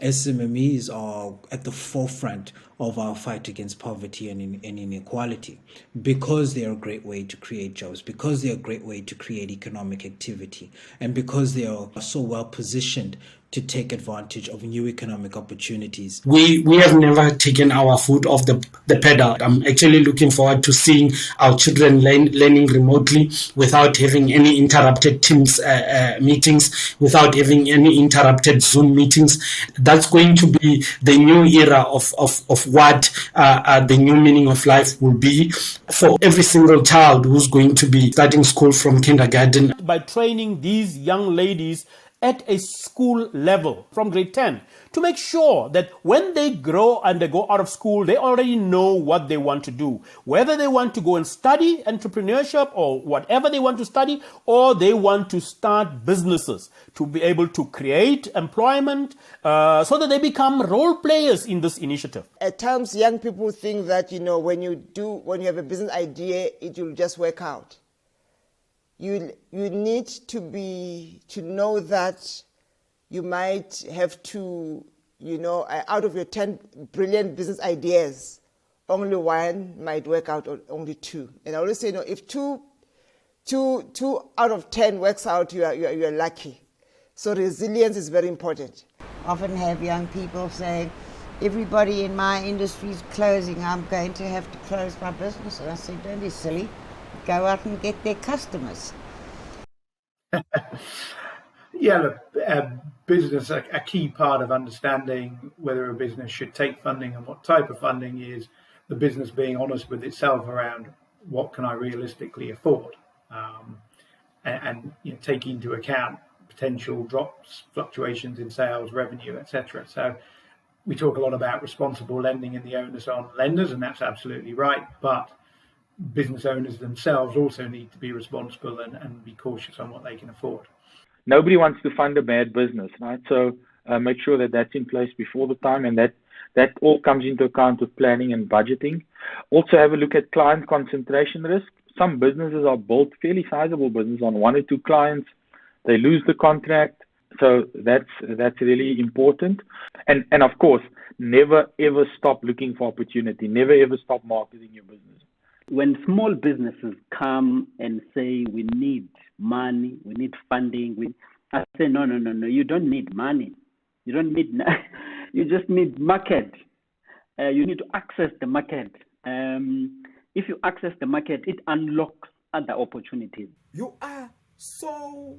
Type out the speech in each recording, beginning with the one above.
SMMEs are at the forefront of our fight against poverty and inequality because they are a great way to create jobs, because they are a great way to create economic activity, and because they are so well positioned to take advantage of new economic opportunities. We have never taken our foot off the pedal. I'm actually looking forward to seeing our children learning remotely without having any interrupted Teams meetings, without having any interrupted Zoom meetings. That's going to be the new era of what the new meaning of life will be for every single child who's going to be starting school from kindergarten. By training these young ladies at a school level from grade 10 to make sure that when they grow and they go out of school, they already know what they want to do. Whether they want to go and study entrepreneurship or whatever they want to study, or they want to start businesses to be able to create employment so that they become role players in this initiative. At times, young people think that, when you have a business idea, it will just work out. You need to know that you might have to, out of your 10 brilliant business ideas, only one might work out, or only two. And I always say, if two out of 10 works out, you are lucky. So resilience is very important. Often have young people saying, everybody in my industry is closing, I'm going to have to close my business. And I say, don't be silly. Go out and get their customers. Yeah, look, business, a key part of understanding whether a business should take funding and what type of funding is the business being honest with itself around what can I realistically afford, and take into account potential drops, fluctuations in sales, revenue, etc. So we talk a lot about responsible lending and the onus on lenders, and that's absolutely right. But business owners themselves also need to be responsible and be cautious on what they can afford. Nobody wants to fund a bad business, right? So make sure that that's in place before the time, and that all comes into account with planning and budgeting. Also have a look at client concentration risk. Some businesses are built, fairly sizable business, on one or two clients. They lose the contract. So that's really important. And of course, never ever stop looking for opportunity. Never ever stop marketing your business. When small businesses come and say, we need money, we need funding, I say, no, you don't need money. You don't need, you just need market. You need to access the market. If you access the market, it unlocks other opportunities. You are so,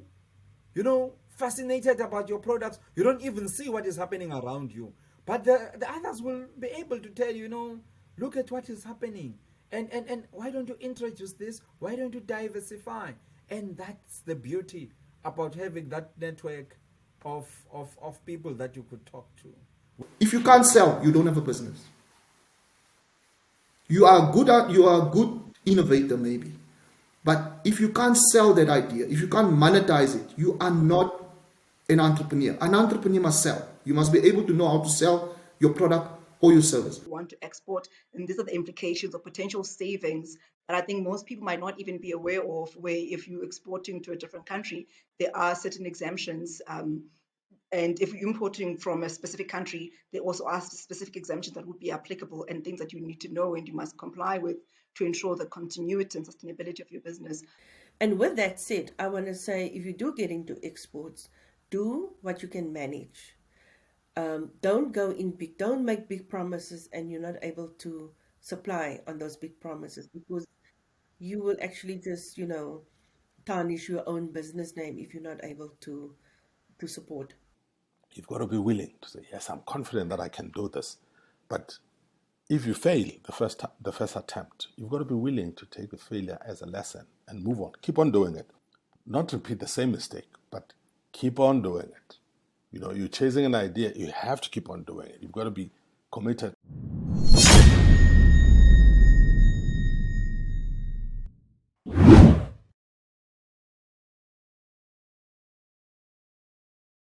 fascinated about your products. You don't even see what is happening around you. But the others will be able to tell you, look at what is happening. And why don't you introduce this? Why don't you diversify? And that's the beauty about having that network of people that you could talk to. If you can't sell, you don't have a business. You are a good innovator maybe. But if you can't sell that idea, if you can't monetize it, you are not an entrepreneur. An entrepreneur must sell. You must be able to know how to sell your product or your service. Want to export, and these are the implications of potential savings that I think most people might not even be aware of, where if you're exporting to a different country, there are certain exemptions. And if you're importing from a specific country, they also ask specific exemptions that would be applicable and things that you need to know and you must comply with to ensure the continuity and sustainability of your business. And with that said, I want to say, if you do get into exports, do what you can manage. Don't go in big, don't make big promises and you're not able to supply on those big promises, because you will actually just, tarnish your own business name if you're not able to support. You've got to be willing to say, yes, I'm confident that I can do this. But if you fail the first attempt, you've got to be willing to take the failure as a lesson and move on. Keep on doing it. Not repeat the same mistake, but keep on doing it. You're chasing an idea, you have to keep on doing it. You've got to be committed.